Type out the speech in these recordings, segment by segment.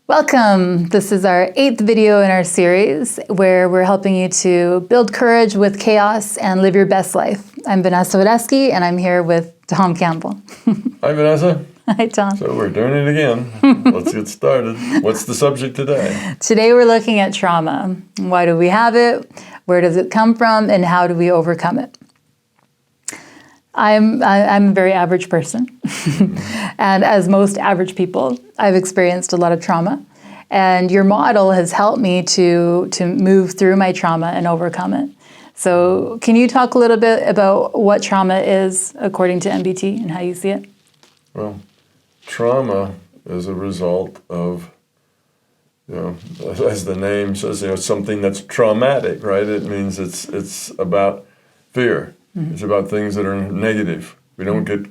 Welcome! This is our 8th video in our series where we're helping you to build courage with chaos and live your best life. I'm Vanessa Wideski and I'm here with Tom Campbell. Hi Vanessa. Hi Tom. So we're doing it again. Let's get started. What's the subject today? Today we're looking at trauma. Why do we have it? Where does it come from? And how do we overcome it? I'm a very average person. And as most average people, I've experienced a lot of trauma. And your model has helped me to move through my trauma and overcome it. So can you talk a little bit about what trauma is according to MBT and how you see it? Well, trauma is a result of, as the name says, something that's traumatic, right? It means it's about fear. Mm-hmm. It's about things that are negative. We don't get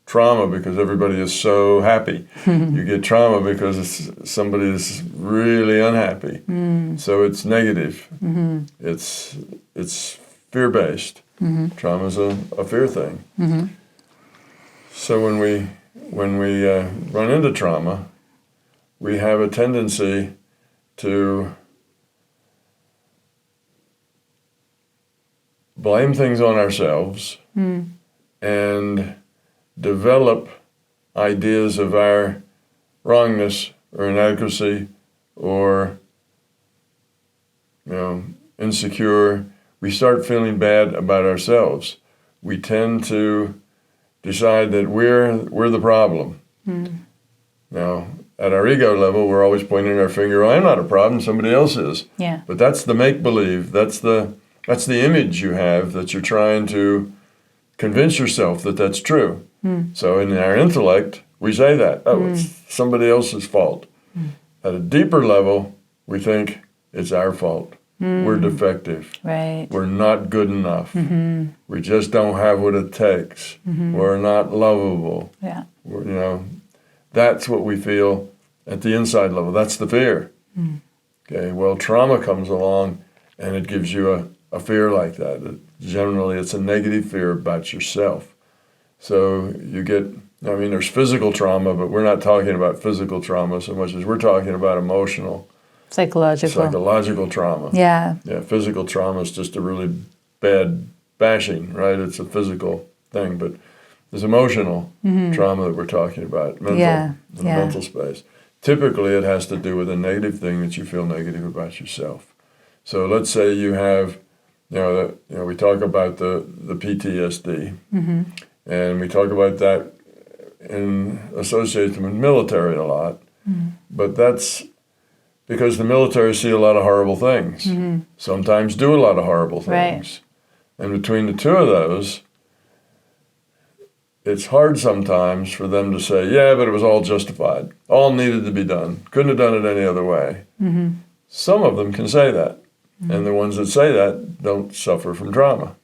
trauma because everybody is so happy. You get trauma because somebody is really unhappy. So it's negative. It's fear-based. Trauma is a fear thing. So when we run into trauma, we have a tendency to blame things on ourselves and develop ideas of our wrongness or inadequacy or insecure. We start feeling bad about ourselves. We tend to decide that we're the problem. Now, at our ego level, we're always pointing our finger, I'm not a problem, somebody else is. Yeah. But that's the make-believe. That's the image you have that you're trying to convince yourself that that's true. So in our intellect, we say that, it's somebody else's fault. At a deeper level, we think it's our fault. We're defective. Right. We're not good enough. We just don't have what it takes. We're not lovable. Yeah. That's what we feel at the inside level. That's the fear. Okay, well, trauma comes along and it gives you a fear like that. Generally, it's a negative fear about yourself. So you get, there's physical trauma, but we're not talking about physical trauma so much as we're talking about emotional, psychological trauma. Yeah. Yeah, physical trauma is just a really bad bashing, right? It's a physical thing, but there's emotional trauma that we're talking about, mental space. Typically, it has to do with a negative thing that you feel negative about yourself. So let's say you have, we talk about the PTSD, and we talk about that in association with military a lot, but that's because the military see a lot of horrible things, sometimes do a lot of horrible things. Right. And between the two of those, it's hard sometimes for them to say, yeah, but it was all justified. All needed to be done. Couldn't have done it any other way. Some of them can say that. And the ones that say that don't suffer from trauma.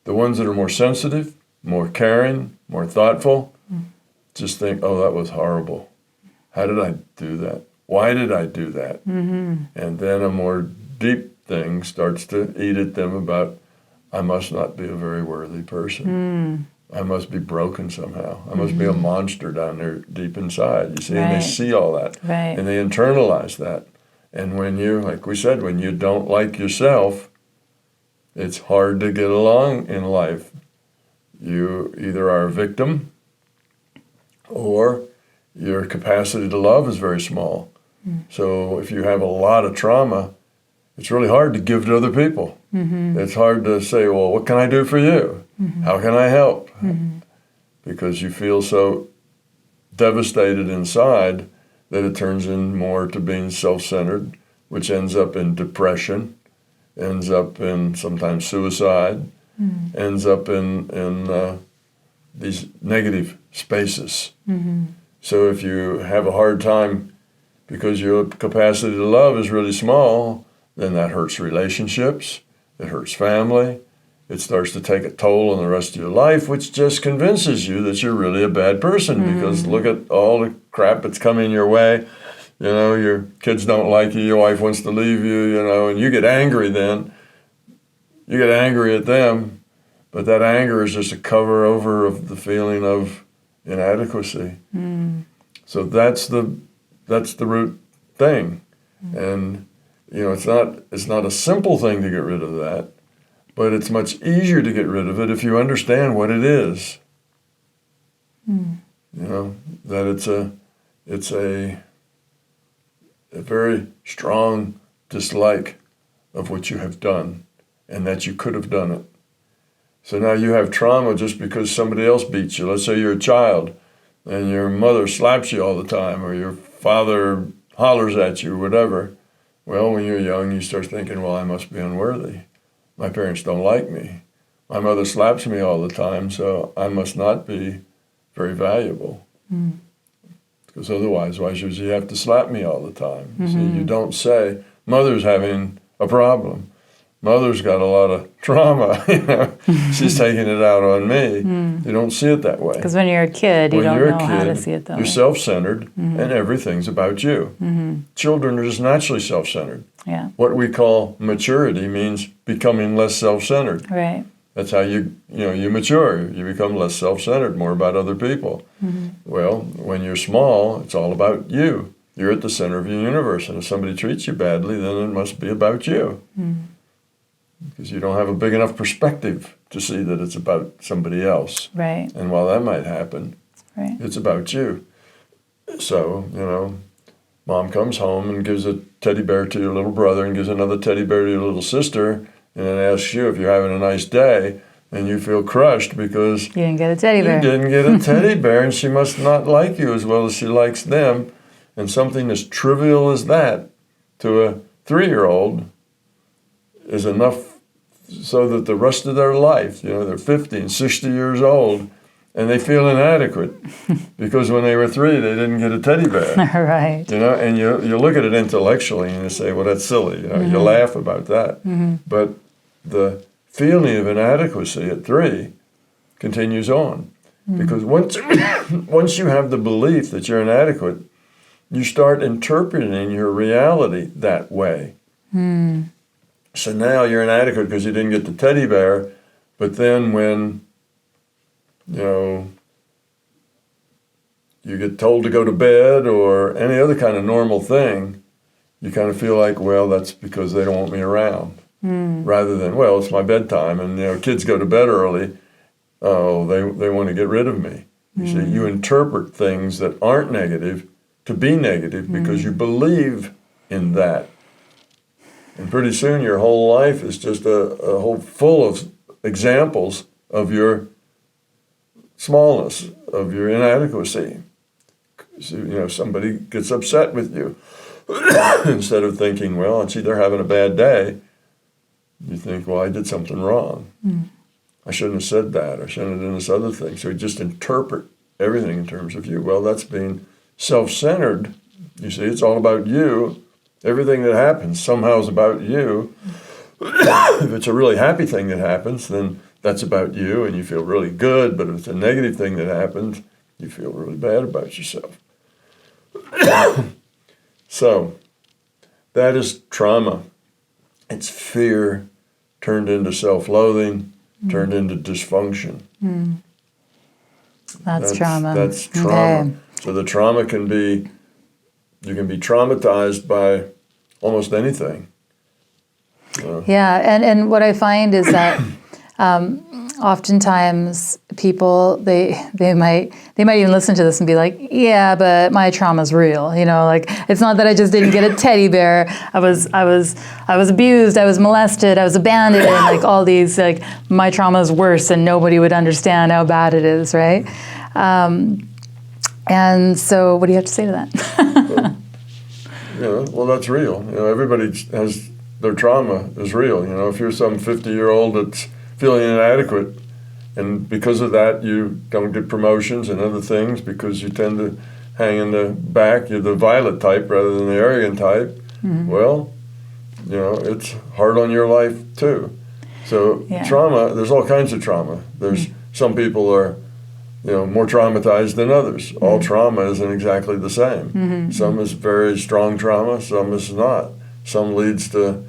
The ones that are more sensitive, more caring, more thoughtful, just think, oh, that was horrible. How did I do that? Why did I do that? And then a more deep thing starts to eat at them about, I must not be a very worthy person. I must be broken somehow. I must be a monster down there deep inside. You see, and they see all that. Right. And they internalize that. And when you, like we said, when you don't like yourself, it's hard to get along in life. You either are a victim or your capacity to love is very small. So if you have a lot of trauma, it's really hard to give to other people. It's hard to say, well, what can I do for you? How can I help? Because you feel so devastated inside that it turns in more to being self-centered, which ends up in depression, ends up in sometimes suicide, ends up in these negative spaces. So if you have a hard time because your capacity to love is really small, then that hurts relationships, it hurts family, it starts to take a toll on the rest of your life, which just convinces you that you're really a bad person because look at all the crap that's coming your way. Your kids don't like you, your wife wants to leave you, and you get angry then. You get angry at them, but that anger is just a cover over of the feeling of inadequacy. So that's the that's the root thing. And it's not a simple thing to get rid of that, but it's much easier to get rid of it if you understand what it is. That it's a very strong dislike of what you have done and that you could have done it. So now you have trauma just because somebody else beats you. Let's say you're a child and your mother slaps you all the time, or your father hollers at you, or whatever. Well, when you're young, you start thinking, well, I must be unworthy. My parents don't like me. My mother slaps me all the time, so I must not be very valuable. Because otherwise, why should she have to slap me all the time? See, you don't say, mother's having a problem. Mother's got a lot of trauma, she's taking it out on me. You don't see it that way. Because when you're a kid, you don't know how to see it that way. You're self-centered, and everything's about you. Children are just naturally self-centered. Yeah. What we call maturity means becoming less self-centered. Right. That's how you mature. You become less self-centered, more about other people. Well, when you're small, it's all about you. You're at the center of your universe, and if somebody treats you badly, then it must be about you. Because you don't have a big enough perspective to see that it's about somebody else. Right. And while that might happen, it's about you. So, mom comes home and gives a teddy bear to your little brother and gives another teddy bear to your little sister, and then asks you if you're having a nice day, and you feel crushed because you didn't get a teddy bear. You didn't get a teddy bear, and she must not like you as well as she likes them. And something as trivial as that to a 3-year-old is enough so that the rest of their life, they're 50 and 60 years old, and they feel inadequate because when they were 3, they didn't get a teddy bear. Right. And you look at it intellectually and you say, well, that's silly. You laugh about that. But the feeling of inadequacy at 3 continues on. Because once you have the belief that you're inadequate, you start interpreting your reality that way. So now you're inadequate because you didn't get the teddy bear, but then when, you get told to go to bed or any other kind of normal thing, you kind of feel like, well, that's because they don't want me around. Rather than, well, it's my bedtime, and kids go to bed early, oh, they want to get rid of me. You see, you interpret things that aren't negative to be negative because you believe in that. And pretty soon your whole life is just a whole full of examples of your smallness, of your inadequacy. So, somebody gets upset with you. Instead of thinking, well, gee, they're having a bad day, you think, well, I did something wrong. I shouldn't have said that. I shouldn't have done this other thing. So you just interpret everything in terms of you. Well, that's being self-centered. You see, it's all about you. Everything that happens somehow is about you. If it's a really happy thing that happens, then that's about you and you feel really good. But if it's a negative thing that happens, you feel really bad about yourself. So that is trauma. It's fear turned into self-loathing, turned into dysfunction. That's trauma. That's trauma. Okay. So the trauma you can be traumatized by almost anything. Yeah, and what I find is that oftentimes people they might even listen to this and be like, yeah, but my trauma's real. Like it's not that I just didn't get a teddy bear. I was abused. I was molested. I was abandoned. Like all these, like my trauma's worse, and nobody would understand how bad it is, right? And so, what do you have to say to that? Well, that's real. Everybody has their trauma is real. If you're some 50-year-old that's feeling inadequate, and because of that you don't get promotions and other things because you tend to hang in the back, you're the violet type rather than the arrogant type, well, it's hard on your life too. So trauma, there's all kinds of trauma. There's some people are more traumatized than others. All trauma isn't exactly the same. Some is very strong trauma, some is not. Some leads to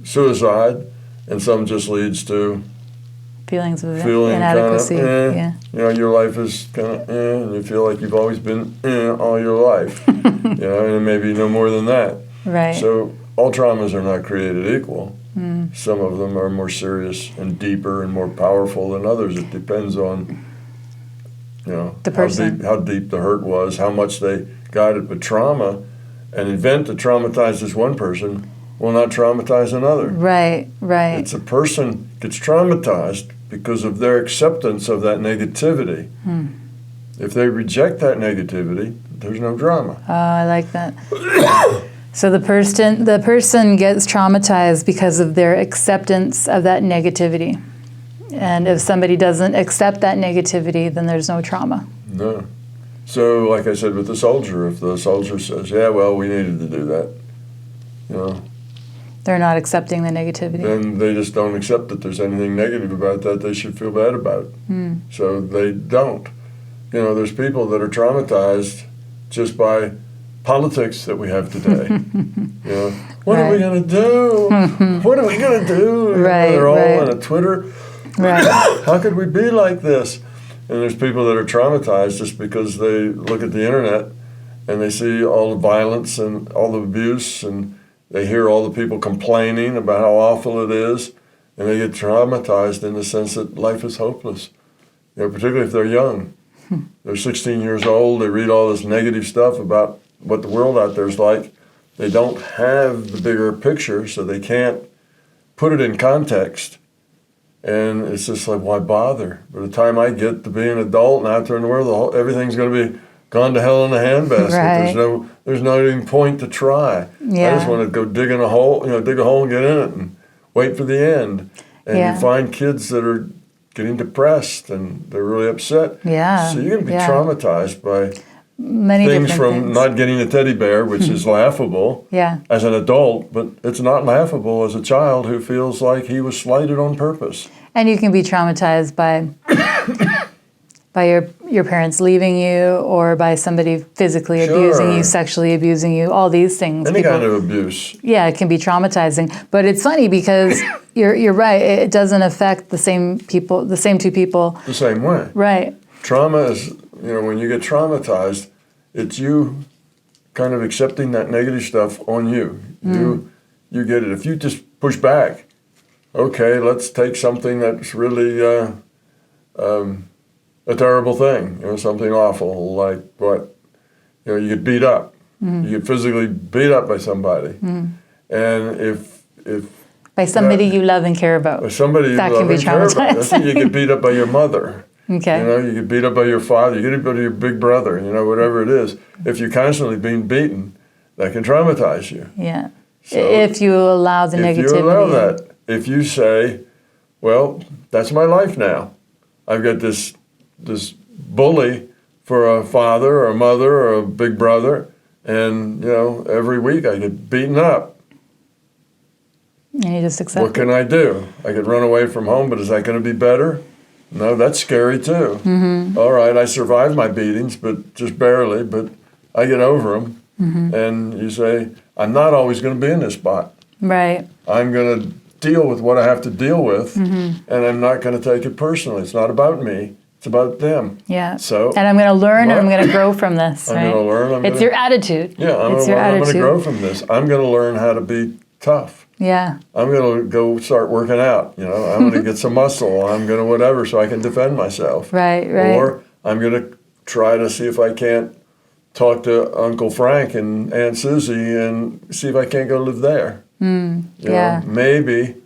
suicide, and some just leads to Feelings of feeling inadequacy. kind of, Yeah. You know, your life is kind of, and you feel like you've always been all your life. You know, and maybe no more than that. Right. So all traumas are not created equal. Some of them are more serious and deeper and more powerful than others. It depends on, you know, the person. How deep the hurt was, how much they got it. But trauma, an event that traumatizes one person will not traumatize another. Right, right. It's a person gets traumatized because of their acceptance of that negativity. If they reject that negativity, there's no drama. Oh, I like that. So the person gets traumatized because of their acceptance of that negativity. And if somebody doesn't accept that negativity, then there's no trauma. No. So, like I said with the soldier, if the soldier says, yeah, well, we needed to do that, you know, they're not accepting the negativity. then they just don't accept that there's anything negative about that they should feel bad about. So they don't. You know, there's people that are traumatized just by politics that we have today. You know, what are we going to do? What are we going to do? Right, they're all on a Twitter. Right. How could we be like this? And there's people that are traumatized just because they look at the internet and they see all the violence and all the abuse, and they hear all the people complaining about how awful it is, and they get traumatized in the sense that life is hopeless. You know, particularly if they're young. They're 16 years old, they read all this negative stuff about what the world out there is like. They don't have the bigger picture, so they can't put it in context. And it's just like, why bother? By the time I get to be an adult and out there in the world, everything's going to be gone to hell in a handbasket. Right. There's no even point to try. Yeah. I just want to go dig a hole and get in it and wait for the end. And you find kids that are getting depressed and they're really upset. Yeah. So you're going to be traumatized by many things different from things. not getting a teddy bear, which is laughable as an adult, but it's not laughable as a child who feels like he was slighted on purpose. And you can be traumatized by your parents leaving you, or by somebody physically abusing you, sexually abusing you, all these things. Any kind of abuse. Yeah, it can be traumatizing. But it's funny because you're right, it doesn't affect the same people, the same two people. The same way. Right. Trauma is, when you get traumatized, it's you kind of accepting that negative stuff on you. You get it. If you just push back, okay, let's take something that's really a terrible thing, something awful, like what? You get beat up. You get physically beat up by somebody. And if by somebody you love and care about. By somebody you that love can be and care about. traumatizing. You get beat up by your mother. Okay. You get beat up by your father, you get beat up by your big brother, whatever it is. If you're constantly being beaten, that can traumatize you. Yeah. So if you allow the negativity. If you allow that, if you say, well, that's my life now. I've got this bully for a father or a mother or a big brother, and every week I get beaten up. And you just accept What can I do? I could run away from home, but is that going to be better? No, that's scary too. All right, I survived my beatings, but just barely, but I get over them. And you say, I'm not always going to be in this spot. Right. I'm going to deal with what I have to deal with, and I'm not going to take it personally. It's not about me. It's about them. Yeah. So, and I'm going to learn and I'm going to grow from this. I'm going to learn. It's your attitude. Yeah, I'm going to grow from this. I'm going to learn how to be tough. Yeah. I'm going to go start working out. I'm going to get some muscle. I'm going to whatever so I can defend myself. Right. Or I'm going to try to see if I can't talk to Uncle Frank and Aunt Susie and see if I can't go live there. Maybe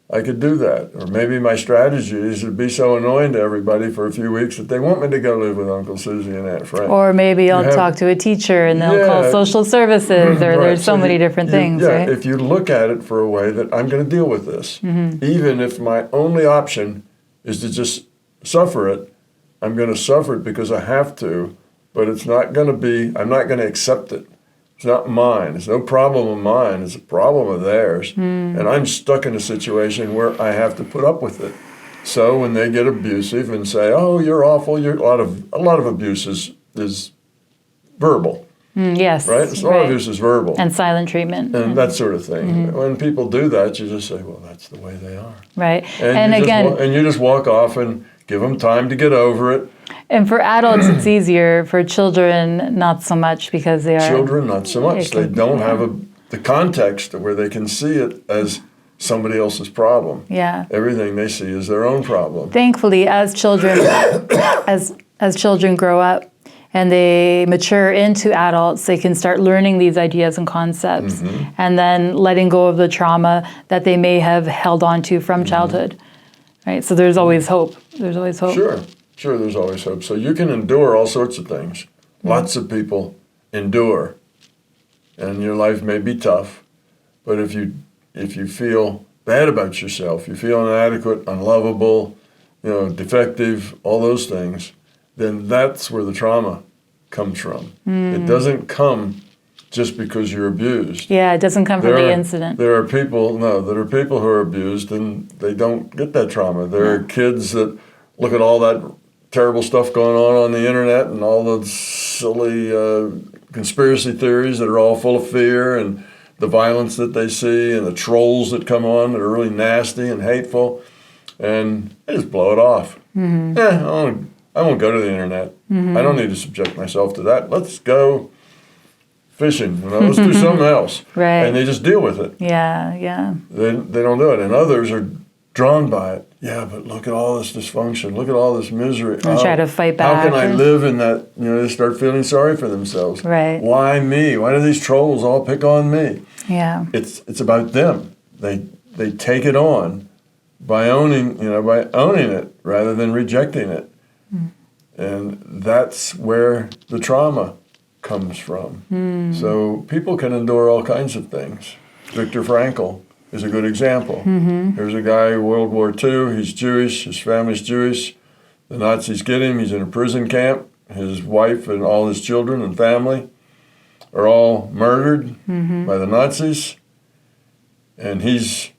I could do that. Or maybe my strategy is to be so annoying to everybody for a few weeks that they want me to go live with Uncle Susie and Aunt Frank. Or maybe I'll talk to a teacher and they'll call social services, or there's so many different things, right? If you look at it for a way that I'm going to deal with this, even if my only option is to just suffer it, I'm going to suffer it because I have to, but it's not going to be, I'm not going to accept it. It's not mine. It's no problem of mine. It's a problem of theirs. And I'm stuck in a situation where I have to put up with it. So when they get abusive and say, "Oh, you're awful," a lot of abuse is verbal. Yes. Right? Some abuse is verbal. And silent treatment. And that sort of thing. When people do that, you just say, well, that's the way they are. Right. And you just walk off and give them time to get over it. And for adults, it's easier. For children, not so much, because they are... Children, not so much. They don't have the context where they can see it as somebody else's problem. Yeah. Everything they see is their own problem. Thankfully, as children, as children grow up and they mature into adults, they can start learning these ideas and concepts, and then letting go of the trauma that they may have held on to from childhood. Right? So there's always hope. There's always hope. Sure, there's always hope. So you can endure all sorts of things. Lots of people endure, and your life may be tough, but if you feel bad about yourself, you feel inadequate, unlovable, defective, all those things, then that's where the trauma comes from. It doesn't come just because you're abused. Yeah, it doesn't come from the incident. There are people who are abused and they don't get that trauma. There are kids that look at all that terrible stuff going on the internet and all those silly conspiracy theories that are all full of fear, and the violence that they see and the trolls that come on that are really nasty and hateful, and they just blow it off. I won't go to the internet. I don't need to subject myself to that. Let's go fishing. Let's do something else. Right. And they just deal with it. Yeah. They don't do it. And others are drawn by it. Yeah, but look at all this dysfunction. Look at all this misery. And try to fight back. How can I live in that? They start feeling sorry for themselves. Right. Why me? Why do these trolls all pick on me? Yeah. It's about them. They take it on by owning it rather than rejecting it. And that's where the trauma comes from. So people can endure all kinds of things. Viktor Frankl is a good example. Here's a guy, World War II, he's Jewish, his family's Jewish. The Nazis get him, he's in a prison camp. His wife and all his children and family are all murdered by the Nazis. And he's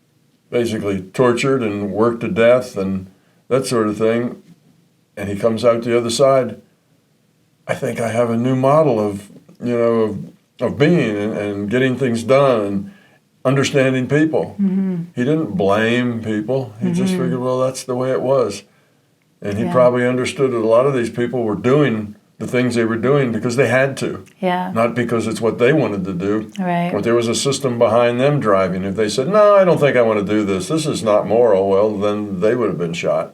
basically tortured and worked to death and that sort of thing. And he comes out the other side. I think I have a new model of being and getting things done and understanding people. He didn't blame people. He just figured, well, that's the way it was. And he probably understood that a lot of these people were doing the things they were doing because they had to. Yeah. Not because it's what they wanted to do. Right. But there was a system behind them driving. If they said, no, I don't think I want to do this. This is not moral. Well, then they would have been shot.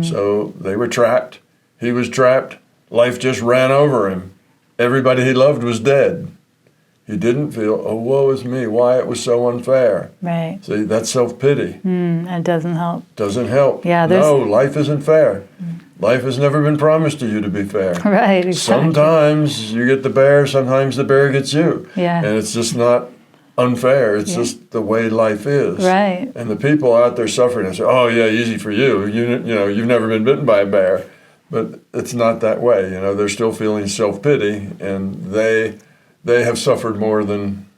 So they were trapped. He was trapped. Life just ran over him. Everybody he loved was dead. He didn't feel, oh, woe is me, why it was so unfair. Right. See, that's self-pity. It doesn't help. Doesn't help. Yeah, no, life isn't fair. Life has never been promised to you to be fair. Right, exactly. Sometimes you get the bear, sometimes the bear gets you. Yeah. And it's just not unfair. It's just the way life is. Right. And the people out there suffering, they say, oh, yeah, easy for you. You've never been bitten by a bear. But it's not that way. They're still feeling self-pity, and they have suffered more than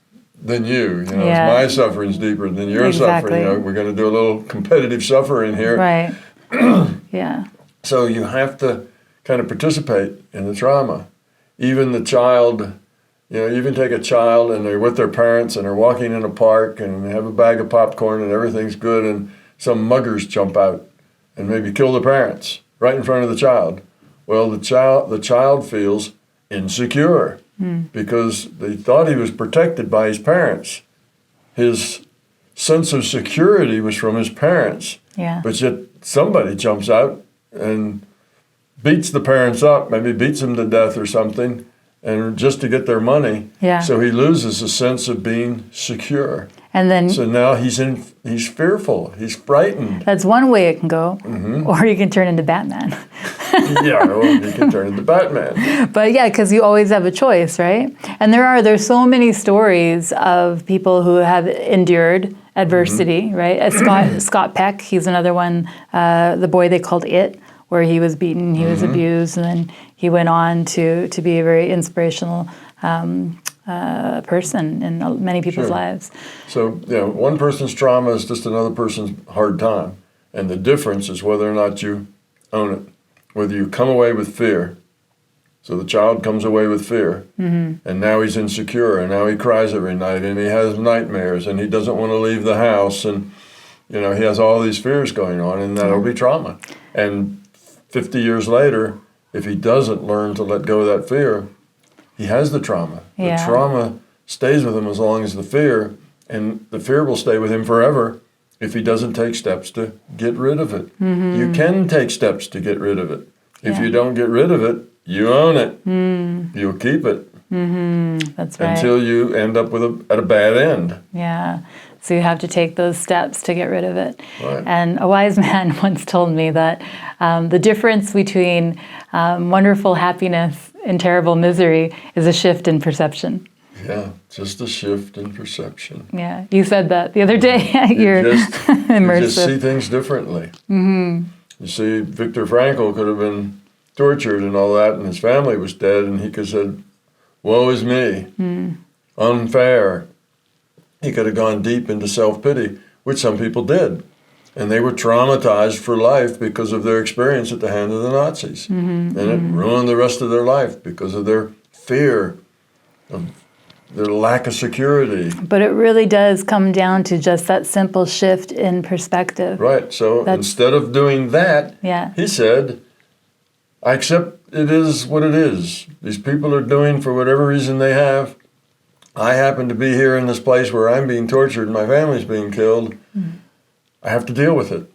you. My suffering's deeper than your suffering. We're going to do a little competitive suffering here. Right. Yeah. So you have to kind of participate in the trauma. Even the child, you can take a child and they're with their parents and they're walking in a park and they have a bag of popcorn and everything's good, and some muggers jump out and maybe kill the parents right in front of the child. Well, the child feels insecure because they thought he was protected by his parents. His sense of security was from his parents. Yeah. But yet somebody jumps out and beats the parents up, maybe beats them to death or something, and just to get their money. Yeah. So he loses a sense of being secure. And then so now he's fearful, he's frightened. That's one way it can go. Or you can turn into Batman. Or you can turn into Batman. But yeah, because you always have a choice, right? And there's so many stories of people who have endured adversity, right? Scott Peck, he's another one, the boy they called It, where he was beaten, he was abused, and then he went on to be a very inspirational person in many people's lives. So, one person's trauma is just another person's hard time. And the difference is whether or not you own it. Whether you come away with fear, So the child comes away with fear, and now he's insecure, and now he cries every night, and he has nightmares, and he doesn't want to leave the house, and he has all these fears going on, and that'll be trauma. And 50 years later, if he doesn't learn to let go of that fear, he has the trauma. Yeah. The trauma stays with him as long as the fear, and the fear will stay with him forever if he doesn't take steps to get rid of it. You can take steps to get rid of it. If you don't get rid of it, you own it. You'll keep it. That's right. Until you end up at a bad end. Yeah. So you have to take those steps to get rid of it. Right. And a wise man once told me that the difference between wonderful happiness and terrible misery is a shift in perception. Yeah, just a shift in perception. Yeah, you said that the other day at your immersive. You just see things differently. You see, Viktor Frankl could have been tortured and all that, and his family was dead, and he could have said, woe is me, unfair. He could have gone deep into self-pity, which some people did. And they were traumatized for life because of their experience at the hand of the Nazis. And it ruined the rest of their life because of their fear, of their lack of security. But it really does come down to just that simple shift in perspective. Right, so instead of doing that, he said, I accept it is what it is. These people are doing for whatever reason they have. I happen to be here in this place where I'm being tortured and my family's being killed. I have to deal with it.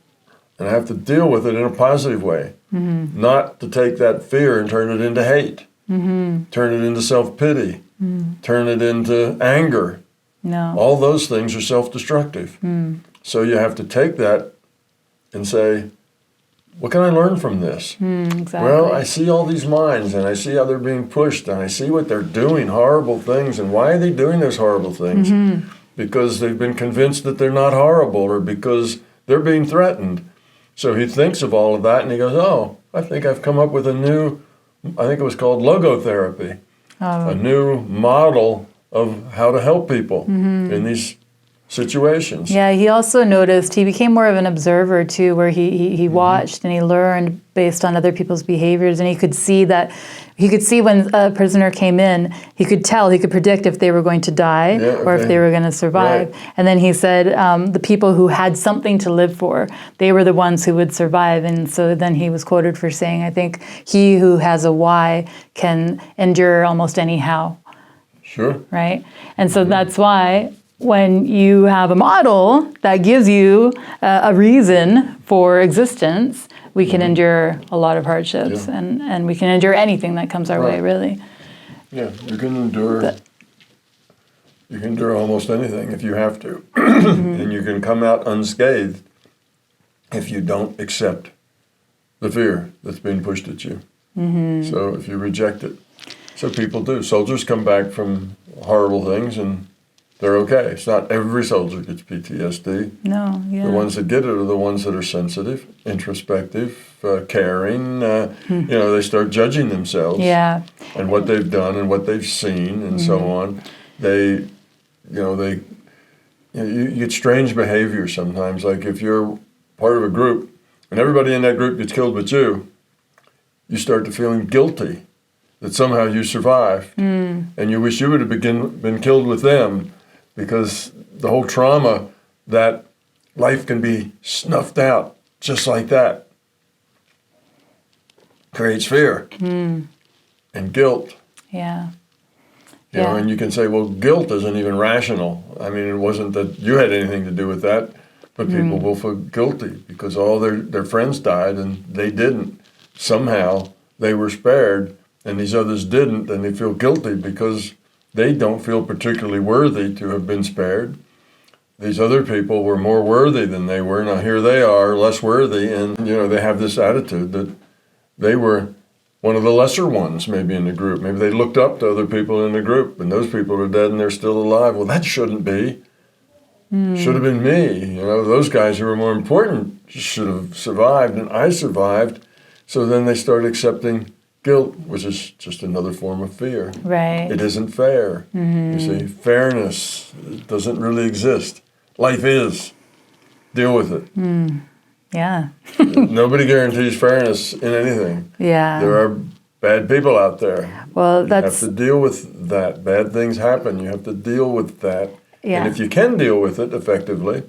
And I have to deal with it in a positive way. Not to take that fear and turn it into hate. Turn it into self-pity. Turn it into anger. No. All those things are self-destructive. So you have to take that and say, what can I learn from this? Exactly. Well, I see all these minds, and I see how they're being pushed, and I see what they're doing, horrible things, and why are they doing those horrible things? Because they've been convinced that they're not horrible, or because they're being threatened. So he thinks of all of that, and he goes, oh, I think I've come up with a new, I think it was called logotherapy, a new model of how to help people in these situations. Yeah, he also noticed, he became more of an observer too, where he watched and he learned based on other people's behaviors, and he could see when a prisoner came in, he could predict if they were going to die or if they were going to survive. Right. And then he said the people who had something to live for, they were the ones who would survive. And so then he was quoted for saying, I think he who has a why can endure almost any how. Sure. Right? And so that's why when you have a model that gives you a reason for existence, we can endure a lot of hardships, and we can endure anything that comes our way, really. Yeah, you can endure almost anything if you have to. And you can come out unscathed if you don't accept the fear that's being pushed at you. So if you reject it. So people do. Soldiers come back from horrible things and they're okay. It's not every soldier gets PTSD. No, yeah. The ones that get it are the ones that are sensitive, introspective, caring. They start judging themselves. Yeah. And what they've done and what they've seen and so on. You get strange behavior sometimes. Like if you're part of a group and everybody in that group gets killed but you start to feeling guilty that somehow you survived. And you wish you would have been killed with them, because the whole trauma that life can be snuffed out just like that creates fear and guilt. Yeah. You know, and you can say, well, guilt isn't even rational. I mean, it wasn't that you had anything to do with that, but people will feel guilty because all their friends died and they didn't. Somehow they were spared and these others didn't, and they feel guilty because they don't feel particularly worthy to have been spared. These other people were more worthy than they were. Now here they are, less worthy, and they have this attitude that they were one of the lesser ones maybe in the group. Maybe they looked up to other people in the group, and those people are dead and they're still alive. Well, that shouldn't be. Should have been me. Those guys who were more important should have survived, and I survived. So then they start accepting guilt, which is just another form of fear. Right. It isn't fair. You see, fairness doesn't really exist. Life is. Deal with it. Yeah. Nobody guarantees fairness in anything. Yeah. There are bad people out there. Well, You have to deal with that. Bad things happen. You have to deal with that. Yeah. And if you can deal with it effectively,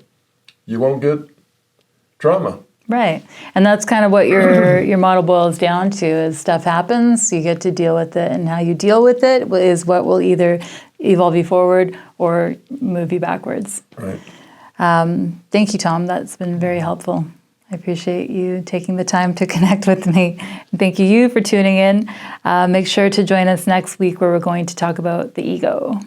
you won't get trauma. Right. And that's kind of what your model boils down to is stuff happens, you get to deal with it, and how you deal with it is what will either evolve you forward or move you backwards. Right. Thank you, Tom. That's been very helpful. I appreciate you taking the time to connect with me. Thank you for tuning in. Make sure to join us next week where we're going to talk about the ego.